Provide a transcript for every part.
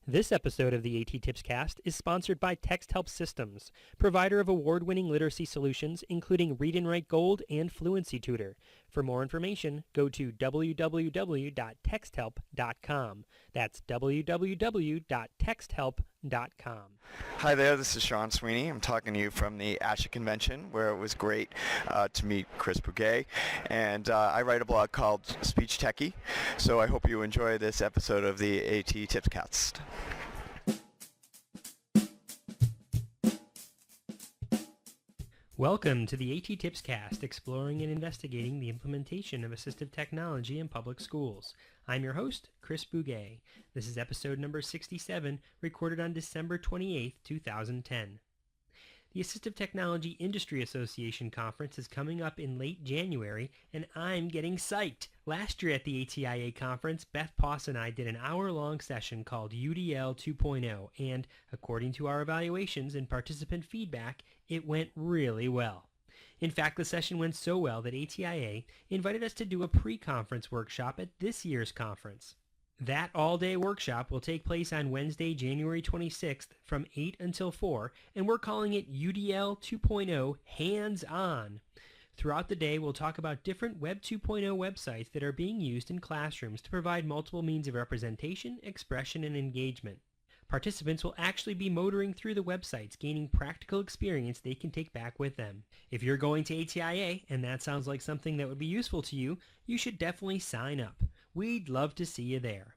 This episode of the A.T.TIPS cast is sponsored by TextHelp Systems, provider of award-winning literacy solutions including Read and Write Gold and Fluency Tutor. For more information, go to www.texthelp.com. That's www.texthelp.com. Hi there, this is Sean Sweeney. I'm talking to you from the ASHA convention, where it was great to meet Chris Bouguet. And I write a blog called Speech Techie, so I hope you enjoy this episode of the A.T.TIPS cast. Welcome to the A.T.TIPS cast, exploring and investigating the implementation of assistive technology in public schools. I'm your host, Chris Bouguet. This is episode number 67, recorded on December 28, 2010. The Assistive Technology Industry Association Conference is coming up in late January, and I'm getting psyched. Last year at the ATIA conference, Beth Poss and I did an hour-long session called UDL 2.0, and according to our evaluations and participant feedback, it went really well. In fact, the session went so well that ATIA invited us to do a pre-conference workshop at this year's conference. That all-day workshop will take place on Wednesday, January 26th from 8 until 4, and we're calling it UDL 2.0 Hands-On. Throughout the day, we'll talk about different Web 2.0 websites that are being used in classrooms to provide multiple means of representation, expression, and engagement. Participants will actually be motoring through the websites, gaining practical experience they can take back with them. If you're going to ATIA and that sounds like something that would be useful to you, you should definitely sign up. We'd love to see you there.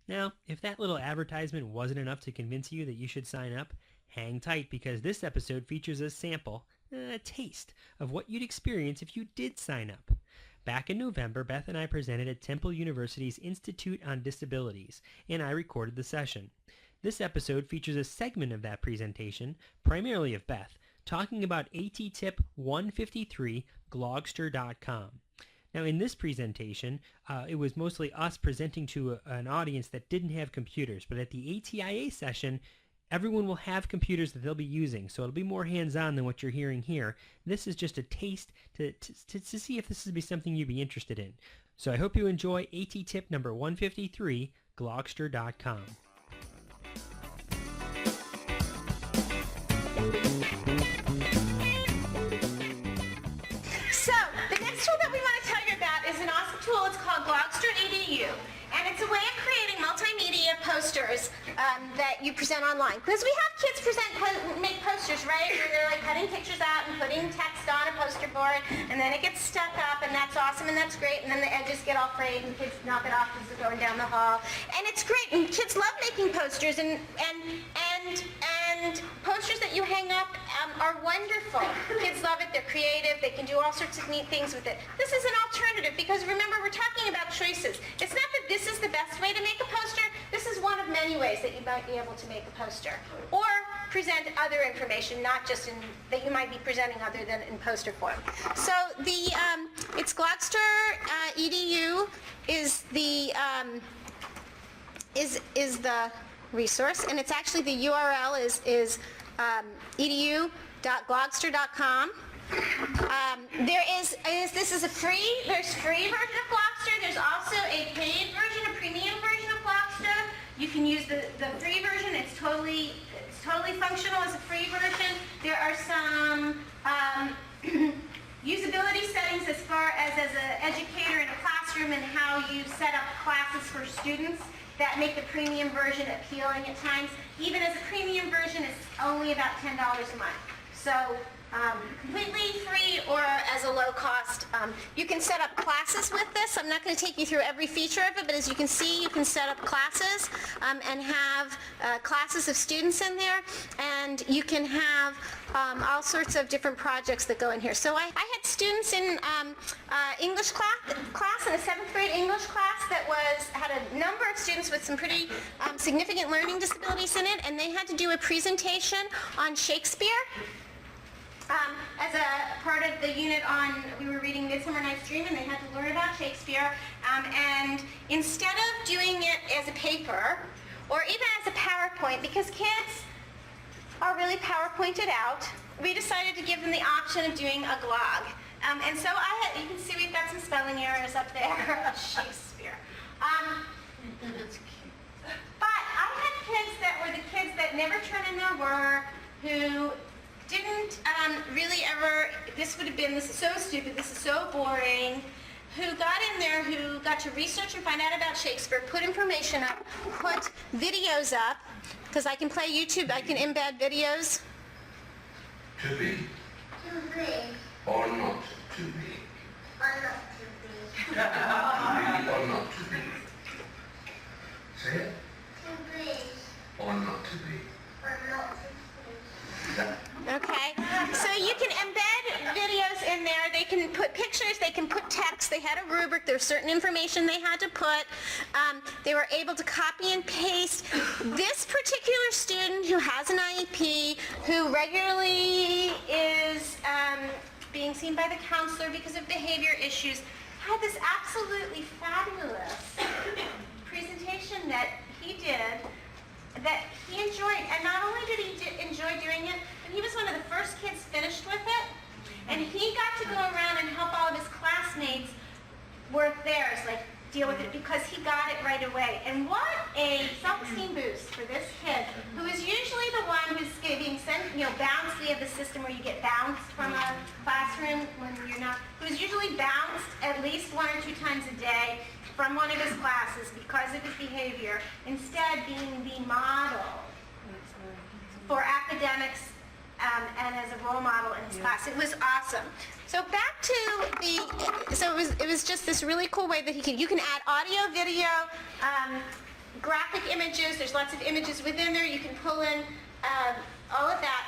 Now, if that little advertisement wasn't enough to convince you that you should sign up, hang tight because this episode features a sample, a taste, of what you'd experience if you did sign up. Back in November, Beth and I presented at Temple University's Institute on Disabilities, and I recorded the session. This episode features a segment of that presentation, primarily of Beth, talking about A.T.TIP 153 Glogster.com. Now, in this presentation, it was mostly us presenting to an audience that didn't have computers, but at the ATIA session, everyone will have computers that they'll be using, so it'll be more hands-on than what you're hearing here. This is just a taste to see if this would be something you'd be interested in. So I hope you enjoy AT-TIP number 153, Glogster.com. So, the next tool that we want to tell you about is an awesome tool. It's called Glogster EDU. And it's a way of creating multimedia posters that you present online. Because we have kids make posters, right? Where they're like cutting pictures out and putting text on a poster board, and then it gets stuck up, and that's awesome, and that's great, and then the edges get all frayed, and kids knock it off as they're going down the hall. And it's great, and kids love making posters, and posters that you hang up are wonderful. Kids love it, they're creative, they can do all sorts of neat things with it. This is an alternative, because remember, we're talking about choices. It's not that this is the best way to make a poster. This is one of many ways that you might be able to make a poster. Or present other information, not just that you might be presenting other than in poster form. So it's Glogster EDU is the resource, and it's actually the URL is edu.glogster.com. There's free version of Glogster. There's also a paid version, a premium version of Glogster. You can use the free version. It's totally functional as a free version. There are some usability settings as far as an educator in a classroom and how you set up classes for students that make the premium version appealing at times. Even as a premium version, it's only about $10 a month. So completely free or as a low cost. You can set up classes with this. I'm not going to take you through every feature of it, but as you can see, you can set up classes and have classes of students in there, and you can have all sorts of different projects that go in here. So I had students in English class in a 7th grade English class that had a number of students with some pretty significant learning disabilities in it, and they had to do a presentation on Shakespeare. As a part of the unit we were reading Midsummer Night's Dream, and they had to learn about Shakespeare. And instead of doing it as a paper, or even as a PowerPoint, because kids are really PowerPointed out, we decided to give them the option of doing a glog. And so you can see we've got some spelling errors up there of Shakespeare. But I had never turned in their work, who didn't really ever, this is so stupid, this is so boring, who got in there, who got to research and find out about Shakespeare, put information up, put videos up, because I can play YouTube, I can embed videos. To be. To be. Or not to be. Or not to be. To be or not to be. Say it. To be. Or not to be. Or not to be. Okay, so you can embed videos in there. They can put pictures, they can put text. They had a rubric. There was certain information they had to put. They were able to copy and paste. This particular student who has an IEP, who regularly is being seen by the counselor because of behavior issues, had this absolutely fabulous presentation that he did that he enjoyed. And not only did he enjoy doing it, but he was one of the first kids finished with it. And he got to go around and help all of his classmates work theirs, like deal with it, because he got it right away. And what a self-esteem boost for this kid, who is usually the one who's being sent, bounced. We have the system where you get bounced from a classroom when you're not, who's usually bounced at least 1 or 2 times a day from one of his classes because of his behavior, instead being the model for academics and as a role model in his class. It was awesome. So back to it was just this really cool way that you can add audio, video, graphic images. There's lots of images within there. You can pull in all of that.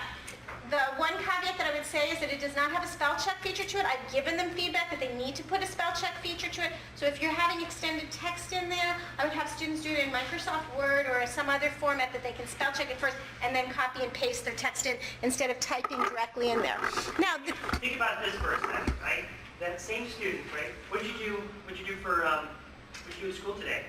The one caveat that I would say is that it does not have a spell check feature to it. I've given them feedback that they need to put a spell check feature to it. So if you're having extended text in there, I would have students do it in Microsoft Word or some other format that they can spell check it first and then copy and paste their text in instead of typing directly in there. Now, think about this for a second, right? That same student, right? What'd you do at school today?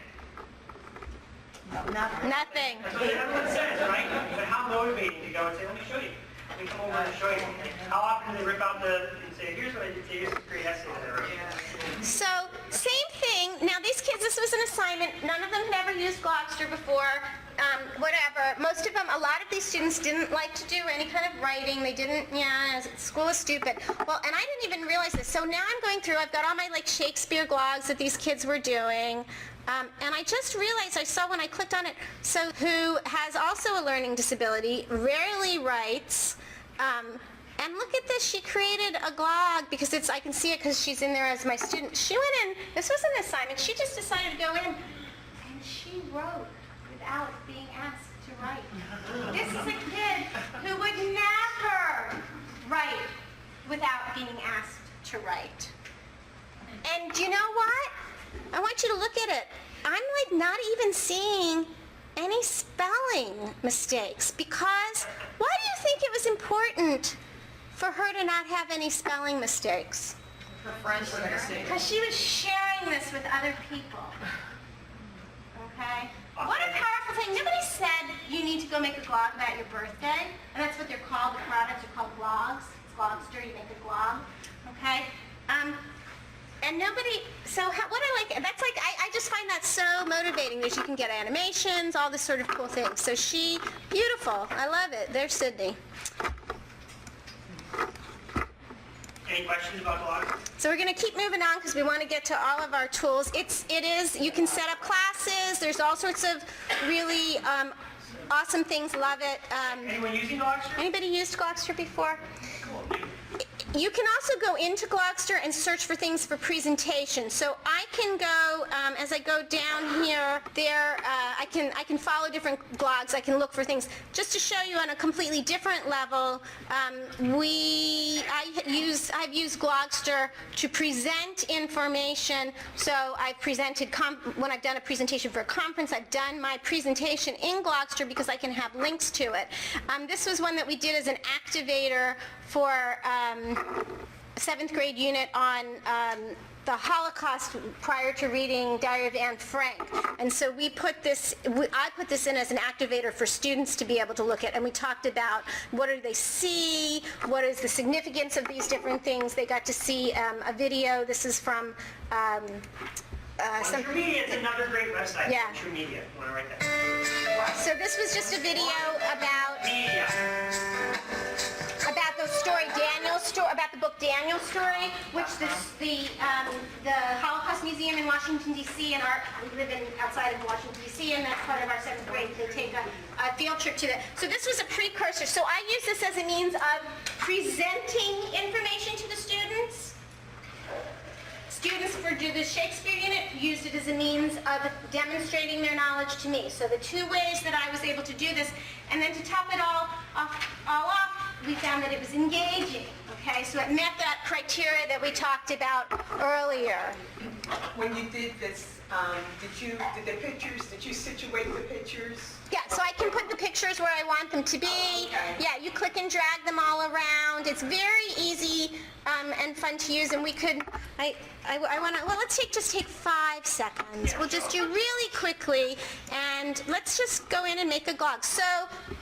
nothing. That's what everyone says, right? But how motivating to go and say, let me show you. Let me come over and show you. How often do they rip out and say, here's what I did, here's a great essay that I wrote. So, same thing. Now, these kids, this was an assignment. None of them had ever used Glogster before. Whatever. Most of them, a lot of these students didn't like to do any kind of writing. They didn't, school is stupid. Well, and I didn't even realize this. So now I'm going through, I've got all my Shakespeare glogs that these kids were doing. And I just realized, I saw when I clicked on it, so who has also a learning disability, rarely writes, and look at this, she created a glog, because I can see it because she's in there as my student. She went in, this was an assignment, she just decided to go in, and she wrote without being asked to write. This is a kid who would never write without being asked to write. And you know what? I want you to look at it. I'm not even seeing any spelling mistakes, because why do you think it was important for her to not have any spelling mistakes? Her friends were going to see. Because she was sharing this with other people. Okay? What a powerful thing. Nobody said you need to go make a glog about your birthday, and that's what they're called. The products are called glogs. It's Glogster, you make a glog. Okay? And nobody, I just find that so motivating, that you can get animations, all this sort of cool things. So beautiful, I love it. There's Sydney. Any questions about Glogster? So we're going to keep moving on because we want to get to all of our tools. You can set up classes, there's all sorts of really awesome things, love it. Anyone using Glogster? Anybody used Glogster before? Cool. You can also go into Glogster and search for things for presentation. So I can go, as I go down here, I can follow different blogs. I can look for things. Just to show you on a completely different level, I've used Glogster to present information. So I've presented, when I've done a presentation for a conference, I've done my presentation in Glogster because I can have links to it. This was one that we did as an activator for 7th grade unit on the Holocaust prior to reading Diary of Anne Frank. And so I put this in as an activator for students to be able to look at, and we talked about what do they see, what is the significance of these different things. They got to see a video. This is from True Media is another great website. Yeah. True Media. You want to write that? So this was just a video about the story about the book Daniel's Story, which the Holocaust Museum in Washington D.C. and we live outside of Washington D.C. and that's part of our 7th grade. They take a field trip to that. So this was a precursor. So I use this as a means of presenting information to the students. Students for the Shakespeare unit used it as a means of demonstrating their knowledge to me. So the 2 ways that I was able to do this, and then to top it all off, we found that it was engaging. Okay, so it met that criteria that we talked about earlier. When you did this, did you situate the pictures? Yeah, so I can put the pictures where I want them to be. Okay. Yeah, you click and drag them all around. It's very easy and fun to use, and we could, I want to, well, let's just take 5 seconds. Yeah, we'll just do really quickly, and let's just go in and make a glog. So,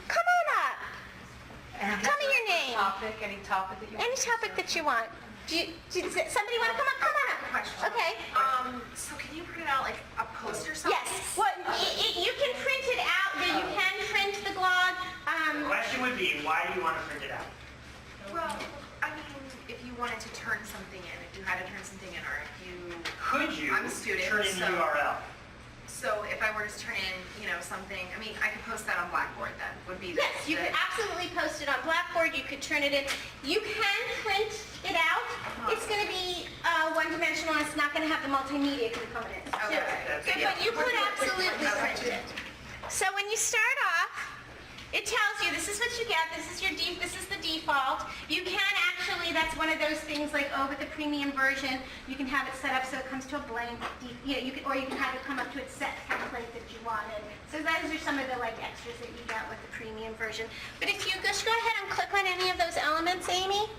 come on up. Tell me your name. Any topic that you want? Any topic that you want. Somebody want to come up? Come on up. Question. Okay. So can you print out like a poster or something? Yes. Well, you can print it out. You can print the glog. The question would be, why do you want to print it out? Well, I mean, if you wanted to turn something in, if you had to turn something in, or if you... Could you I'm a student, turn in the so- URL? So if I were to turn in, something, I mean, I could post that on Blackboard then, would be the... Yes, you could absolutely post it on Blackboard. You could turn it in. You can print it out. It's going to be one-dimensional, and it's not going to have the multimedia component. Okay. But you could absolutely print it. So when you start off, it tells you this is what you get. This is the default. You can actually, that's one of those things like, with the premium version, you can have it set up so it comes to a blank, you can have it come up to its set template that you wanted. So those are some of the extras that you get with the premium version. But if you just go ahead and click on any of those elements, Amy,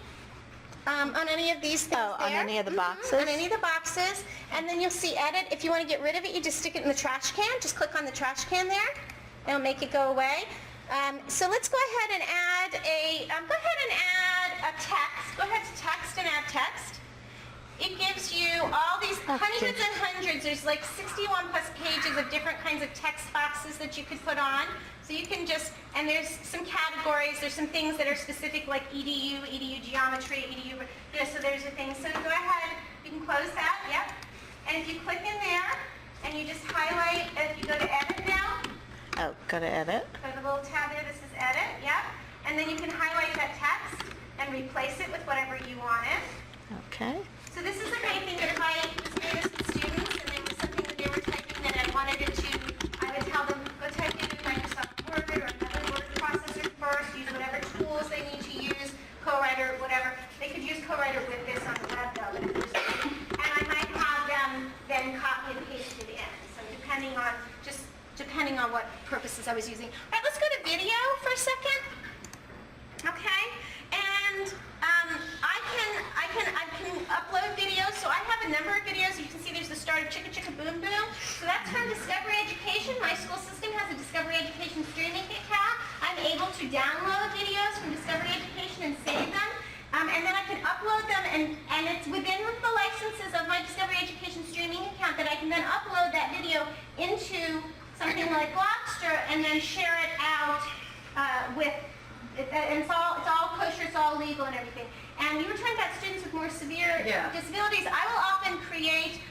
on any of these things on any of the boxes? On any of the boxes, and then you'll see edit. If you want to get rid of it, you just stick it in the trash can. Just click on the trash can there. It'll make it go away. So let's go ahead and add a text. Go ahead to text and add text. It gives you all these hundreds and hundreds. There's 61 plus pages of different kinds of text boxes that you could put on. So you can and there's some categories. There's some things that are specific like EDU, EDU geometry, EDU, so there's a thing. So go ahead, you can close that, yep. And if you click in there and you just highlight, if you go to edit now, Oh, go to edit. so the little tab there, this is edit, yep. And then you can highlight that text and replace it with whatever you wanted. Okay. So this is the kind of thing that if I was doing this with students and there was something that they were typing that I wanted it to, I would tell them, go type it in Microsoft Word or another word processor first, use whatever tools they need to use, Co-Writer, whatever. They could use Co-Writer with this on the web though. And I might have them then copy and paste it in. So depending on what purposes I was using. All right, let's go to video for a second. Okay, and I can upload videos. So I have a number of videos. You can see there's the start of Chicka Chicka Boom Boom. So that's from Discovery Education. My school system has a Discovery Education streaming account. I'm able to download videos from Discovery Education and save them. And then I can upload them, and it's within the licenses of my Discovery Education streaming account that I can then upload that video into something like Glogster and then share it out and it's all kosher, it's all legal and everything. And you were talking about students with more severe disabilities. I will often create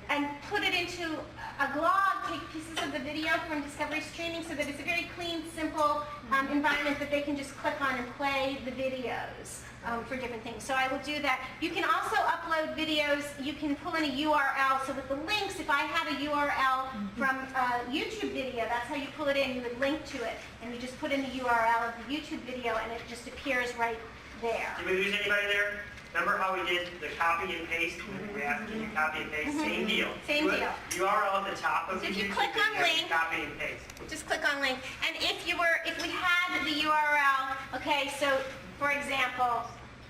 and put it into a glog, take pieces of the video from Discovery Streaming so that it's a very clean, simple environment that they can just click on and play the videos for different things. So I will do that. You can also upload videos. You can pull in a URL. So with the links, if I had a URL from a YouTube video, that's how you pull it in. You would link to it, and you just put in the URL of the YouTube video, and it just appears right there. Did we lose anybody there? Remember how we did the copy and paste? We asked you to copy and paste? Same deal. Same deal. URL at the top of So the if you YouTube click on video, link, copy and paste. just click on link. And if we had the URL, okay, so for example,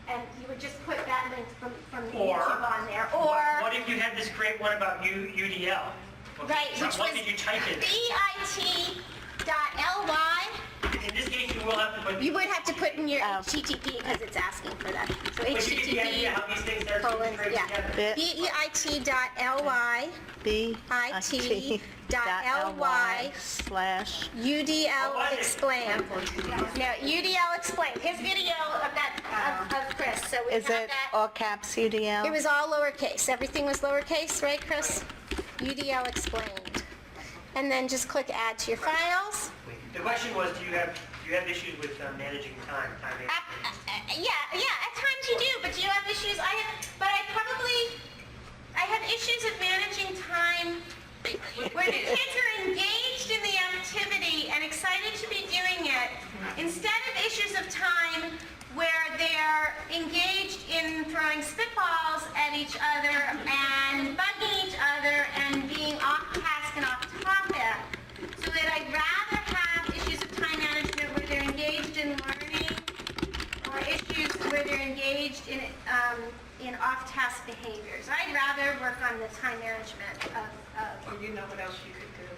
and you would just put that link from the YouTube on there. Or What if you had this great one about UDL? right, which What was did you type in? bit.ly. In this case, you will have to put... You would have to put in your Oh. HTTP because it's asking for that. So But you get the idea HTTP how these things are colon, right yeah. together. BEIT.ly BIT.ly / UDL explain. No, UDL explain. His video of that of Chris. So we Is have it that. all caps UDL? It was all lowercase. Everything was lowercase, right, Chris? UDL explained. And then just click add to your files. The question was, do you have issues with managing time management? Yeah, at times you do, but do you have issues? I have issues of managing time where the kids are engaged in the activity and excited to be doing it, instead of issues of time where they're engaged in throwing spitballs at each other and bugging each other and being off task and off topic. So that I'd rather have issues of time management where they're engaged in learning, or issues where they're engaged in off-task behaviors. I'd rather work on the time management of Or you know what else you could do?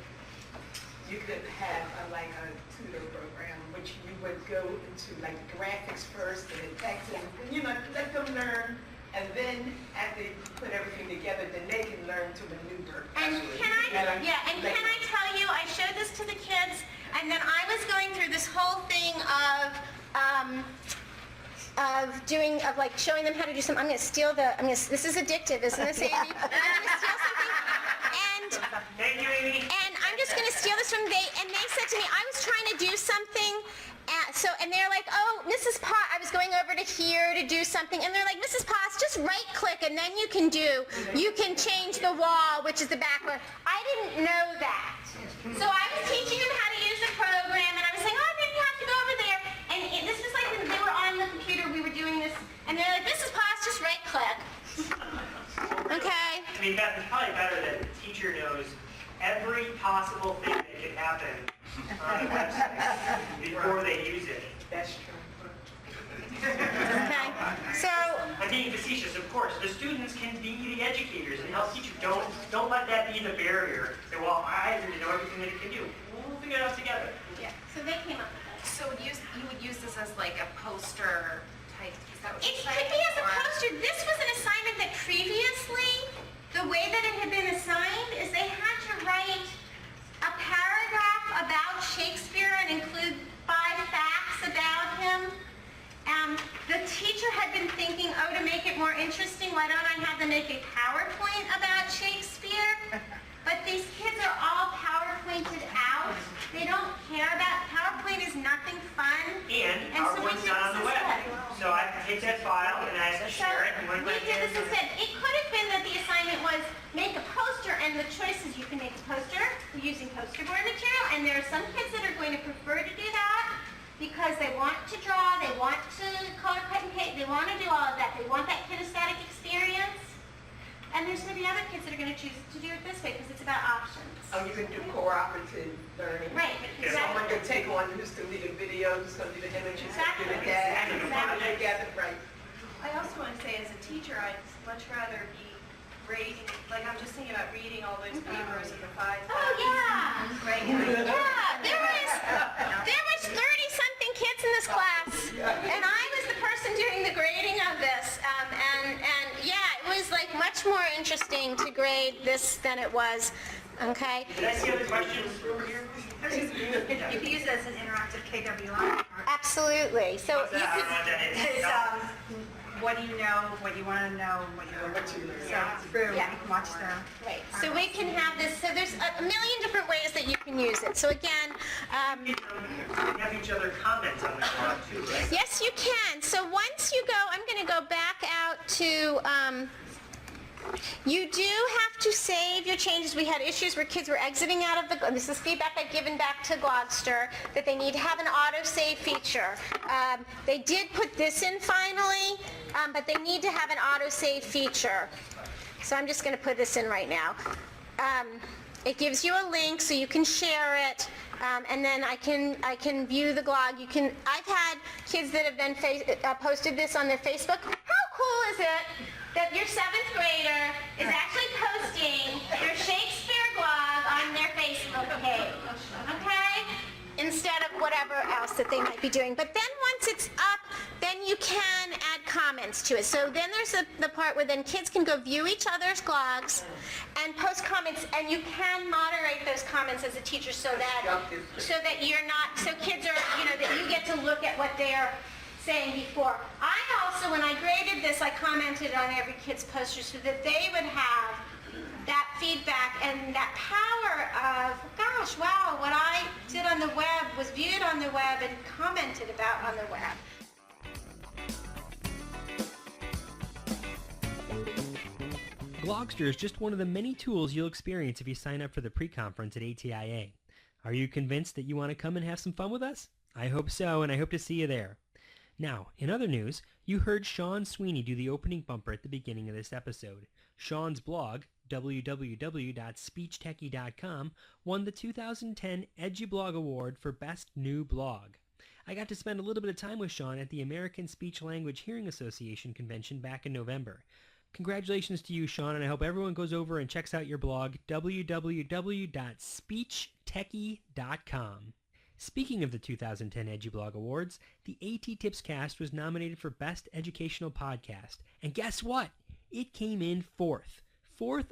You could have like a tutor program, which you would go into like graphics first and then text and, let them learn. And then after you put everything together, then they can learn to maneuver. And can I tell you, I showed this to the kids, and then I was going through this whole thing of showing them how to do something. I'm going to steal this is addictive, isn't this, Amy? I'm going to steal something, Thank you, Amy. and I'm just going to steal this and they said to me, I was trying to do something, and they're like, oh, Mrs. Potts, I was going over to here to do something, and they're like, Mrs. Potts, just right click, and then you can change the wall, which is the background. I didn't know that. So I was teaching them how to use the program, and I was saying, oh, then you have to go over there, and this was like when they were on the computer, we were doing this, and they're like, Mrs. Potts, just right click. Okay. I mean, Beth, it's probably better that the teacher knows every possible thing that could happen on the website before they use it. That's true. Okay. So I'm being facetious, of course. The students can be the educators and help teach you. Don't let that be the barrier. Say, well, I didn't know everything that it can do. We'll figure it out together. yeah. So they came up with that. So you would use this as like a poster type, is that what It you're could saying? be as a Or- poster. This was an assignment that previously, the way that it had been assigned is they had to write a paragraph about Shakespeare and include 5 facts about him. The teacher had been thinking, oh, to make it more interesting, why don't I have them make a PowerPoint about Shakespeare? But these kids are all PowerPointed out. They don't care about, PowerPoint is nothing fun. And so we PowerPoint's did not on this the web. instead. So I can take that file and I have to So share it. And we did this instead. It could have been that the assignment was make a poster, and the choice is you can make a poster using poster board material, and there are some kids that are going to prefer to do that because they want to draw, they want to color, cut, and paste, they want to do all of that. They want that kinesthetic experience. And there's going to be other kids that are going to choose to do it this way because it's about options. Oh, you can do cooperative learning. Right, Yeah. Someone can take on who's going to do the video, who's going to do the images, who's going to do the data, and put it together, right? I also want to say, as a teacher, I'd much rather be grading, like I'm just thinking about reading all those papers and the 5 Oh, yeah. Right? Yeah, there was 30-something kids in this class, and I was the person doing the grading of this, and yeah, it was like much more interesting to grade this than it was, okay? Did I see other questions over here? You could use it as an interactive KWI. Absolutely. So What's you that? I could, don't know what that is. It's, what do you know, what you want to know, what you want to learn. So through, Yeah. you can watch the... right. So we can have this. So there's a million different ways that you can use it. So again, We have each other comment on the blog too, right? yes, you can. So once you go, I'm going to go back out to. You do have to save your changes. We had issues where kids were exiting out of the, this is feedback I've given back to Glogster, that they need to have an auto-save feature. They did put this in finally, but they need to have an auto-save feature. So I'm just going to put this in right now. It gives you a link so you can share it, and then I can view the blog. You can. I've had kids that have been posted this on their Facebook. How cool is it that your 7th grader is actually posting their Shakespeare blog on their Facebook page? Okay, instead of whatever else that they might be doing. But then once it's up, then you can add comments to it. So then there's the part where then kids can go view each other's blogs and post comments, and you can moderate those comments as a teacher so that you're not, so kids are, that you get to look at what they're saying before. I also, when I graded this, I commented on every kid's poster so that they would have that feedback and that power of, gosh, wow, what I did on the web was viewed on the web and commented about on the web. Glogster is just one of the many tools you'll experience if you sign up for the pre-conference at ATIA. Are you convinced that you want to come and have some fun with us? I hope so, and I hope to see you there. Now, in other news, you heard Sean Sweeney do the opening bumper at the beginning of this episode. Sean's blog, www.speechtechie.com, won the 2010 EduBlog Award for Best New Blog. I got to spend a little bit of time with Sean at the American Speech Language Hearing Association convention back in November. Congratulations to you, Sean, and I hope everyone goes over and checks out your blog, www.speechtechie.com. Speaking of the 2010 EduBlog Awards, the A.T.TIPS cast was nominated for Best Educational Podcast. And guess what? It came in fourth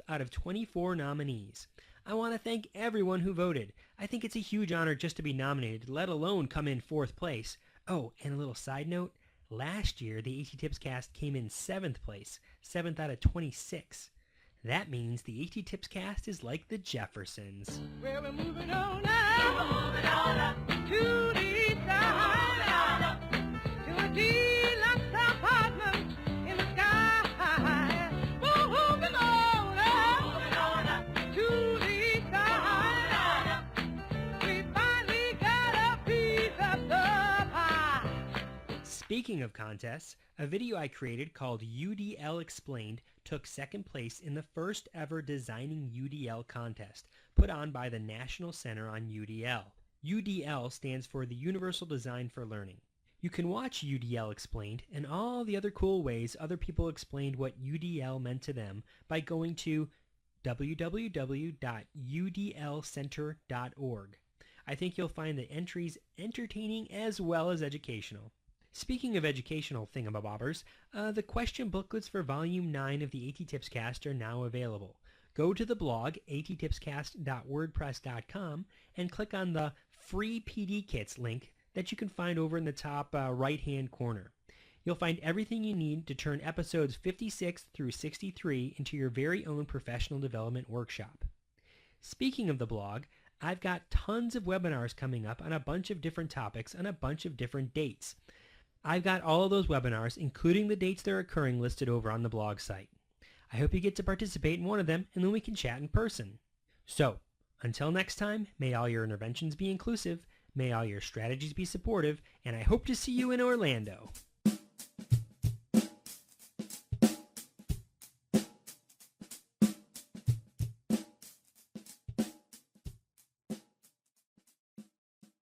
out of 24 nominees. I want to thank everyone who voted. I think it's a huge honor just to be nominated, let alone come in fourth place. Oh, and a little side note, last year the A.T.TIPS cast came in seventh place, 7th out of 26. That means the A.T.TIPS cast is like the Jeffersons. Well, we're moving on now. Moving on up to the east side. To a deluxe apartment in the sky. Moving on up to the east side. We finally got a piece of the pie. Speaking of contests, a video I created called UDL Explained took second place in the first ever Designing UDL contest, put on by the National Center on UDL. UDL stands for the Universal Design for Learning. You can watch UDL Explained and all the other cool ways other people explained what UDL meant to them by going to www.udlcenter.org. I think you'll find the entries entertaining as well as educational. Speaking of educational thingamabobbers, the question booklets for Volume 9 of the A.T.TIPS cast are now available. Go to the blog, attipscast.wordpress.com, and click on the Free PD Kits link that you can find over in the top right-hand corner. You'll find everything you need to turn episodes 56 through 63 into your very own professional development workshop. Speaking of the blog, I've got tons of webinars coming up on a bunch of different topics on a bunch of different dates. I've got all of those webinars, including the dates they're occurring, listed over on the blog site. I hope you get to participate in one of them, and then we can chat in person. So, until next time, may all your interventions be inclusive, may all your strategies be supportive, and I hope to see you in Orlando.